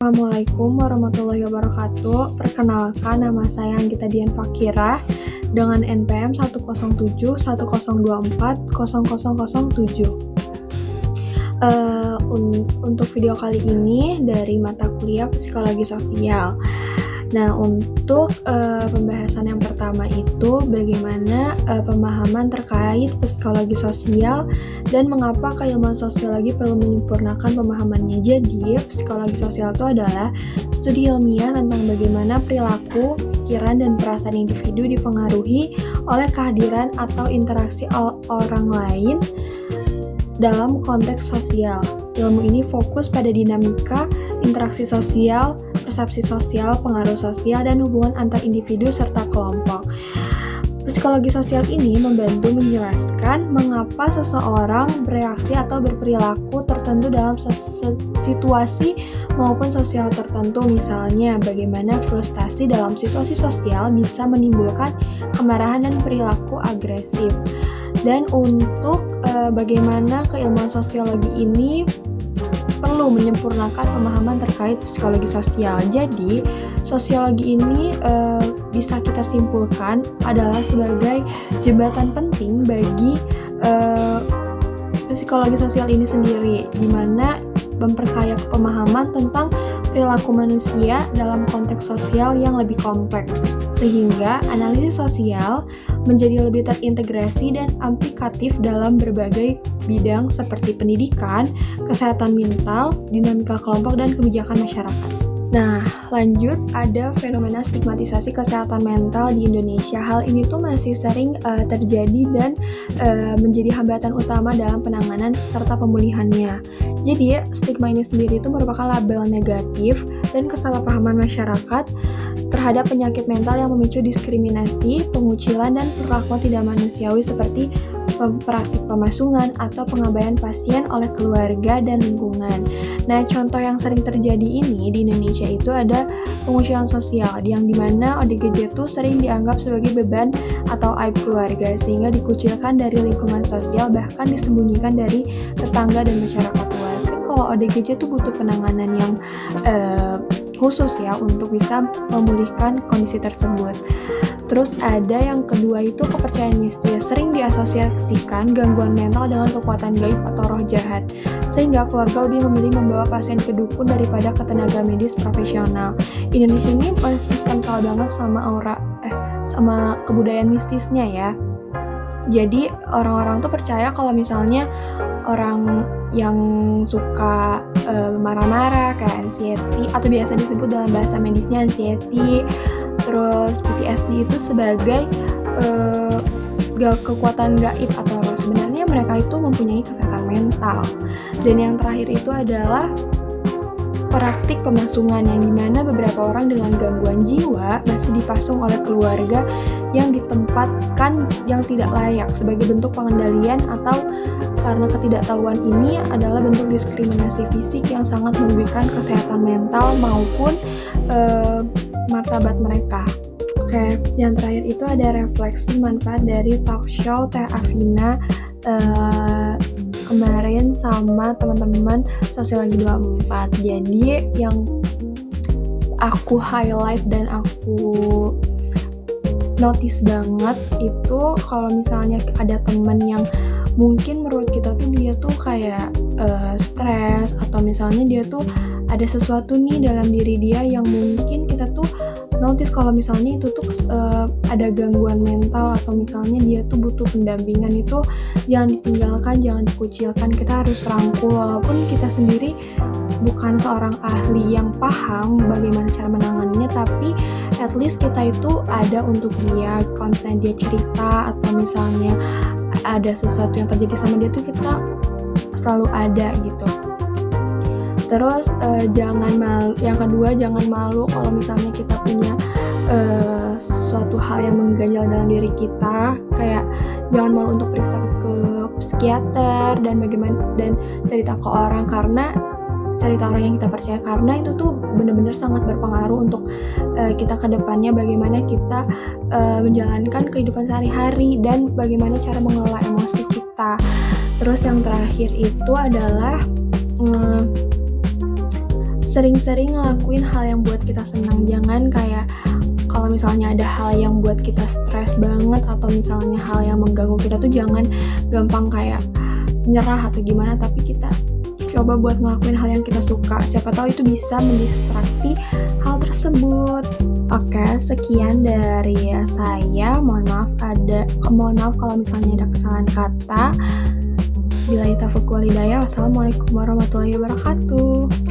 Assalamualaikum warahmatullahi wabarakatuh. Perkenalkan, nama saya Anggita Dian Fakirah dengan NPM 10710240007. Untuk video kali ini dari mata kuliah Psikologi Sosial. Nah, untuk pembahasan yang pertama itu bagaimana pemahaman terkait psikologi sosial dan mengapa keilmuan sosiologi perlu menyempurnakan pemahamannya. Jadi, psikologi sosial itu adalah studi ilmiah tentang bagaimana perilaku, pikiran, dan perasaan individu dipengaruhi oleh kehadiran atau interaksi orang lain dalam konteks sosial. Ilmu ini fokus pada dinamika, interaksi sosial, persepsi sosial, pengaruh sosial, dan hubungan antar individu serta kelompok. Psikologi sosial ini membantu menjelaskan mengapa seseorang bereaksi atau berperilaku tertentu dalam situasi maupun sosial tertentu. Misalnya, bagaimana frustasi dalam situasi sosial bisa menimbulkan kemarahan dan perilaku agresif. Dan untuk bagaimana keilmuan sosiologi ini perlu menyempurnakan pemahaman terkait psikologi sosial. Jadi, sosiologi ini bisa kita simpulkan adalah sebagai jembatan penting bagi psikologi sosial ini sendiri, di mana memperkaya pemahaman tentang perilaku manusia dalam konteks sosial yang lebih kompleks, sehingga analisis sosial menjadi lebih terintegrasi dan aplikatif dalam berbagai bidang seperti pendidikan, kesehatan mental, dinamika kelompok, dan kebijakan masyarakat. Nah, lanjut ada fenomena stigmatisasi kesehatan mental di Indonesia. Hal ini tuh masih sering terjadi dan menjadi hambatan utama dalam penanganan serta pemulihannya. Jadi, stigma ini sendiri itu merupakan label negatif dan kesalahpahaman masyarakat terhadap penyakit mental yang memicu diskriminasi, pengucilan, dan perlakuan tidak manusiawi seperti praktik pemasungan atau pengabaian pasien oleh keluarga dan lingkungan. Nah, contoh yang sering terjadi ini di Indonesia itu ada pengucilan sosial, yang dimana ODGJ itu sering dianggap sebagai beban atau aib keluarga, sehingga dikucilkan dari lingkungan sosial, bahkan disembunyikan dari tetangga dan masyarakat luas. Kalau ODGJ itu butuh penanganan yang khusus ya untuk bisa memulihkan kondisi tersebut. Terus ada yang kedua itu kepercayaan mistis. Sering diasosiasikan gangguan mental dengan kekuatan gaib atau roh jahat, sehingga keluarga lebih memilih membawa pasien ke dukun daripada ke tenaga medis profesional. Indonesia ini masih kental banget sama kebudayaan mistisnya ya. Jadi orang-orang tuh percaya kalau misalnya orang yang suka marah-marah kayak anxiety atau biasa disebut dalam bahasa medisnya anxiety, terus PTSD itu sebagai kekuatan gaib atau sebenarnya mereka itu mempunyai kesehatan mental. Dan yang terakhir itu adalah praktik pemasungan, yang dimana beberapa orang dengan gangguan jiwa masih dipasung oleh keluarga yang ditempatkan yang tidak layak sebagai bentuk pengendalian, atau karena ketidaktahuan ini adalah bentuk diskriminasi fisik yang sangat merugikan kesehatan mental maupun martabat mereka. Oke, yang terakhir itu ada refleksi manfaat dari talk show Teh Afina kemarin sama teman-teman Sosiologi 24. Jadi yang aku highlight dan aku notice banget itu kalau misalnya ada teman yang mungkin menurut kita tuh dia tuh kayak stres, atau misalnya dia tuh ada sesuatu nih dalam diri dia yang mungkin kita tuh notice kalau misalnya itu tuh ada gangguan mental, atau misalnya dia tuh butuh pendampingan, itu jangan ditinggalkan, jangan dikucilkan. Kita harus rangkul, walaupun kita sendiri bukan seorang ahli yang paham bagaimana cara menanganinya, tapi at least kita itu ada untuk dia. Konten dia cerita atau misalnya ada sesuatu yang terjadi sama dia tuh kita selalu ada gitu. Terus jangan malu. Yang kedua, jangan malu kalau misalnya kita punya suatu hal yang mengganjal dalam diri kita. Kayak jangan malu untuk periksa ke psikiater dan cerita ke orang, karena cerita orang yang kita percaya, karena itu tuh benar-benar sangat berpengaruh untuk kita ke depannya, bagaimana kita menjalankan kehidupan sehari-hari dan bagaimana cara mengelola emosi kita. Terus yang terakhir itu adalah sering-sering ngelakuin hal yang buat kita senang. Jangan kayak kalau misalnya ada hal yang buat kita stres banget atau misalnya hal yang mengganggu kita tuh jangan gampang kayak nyerah atau gimana, tapi kita coba buat ngelakuin hal yang kita suka. Siapa tahu itu bisa mendistraksi hal tersebut. Oke, sekian dari saya. Mohon maaf kalau misalnya ada kesalahan kata. Billahi taufiq wal hidayah. Wassalamualaikum warahmatullahi wabarakatuh.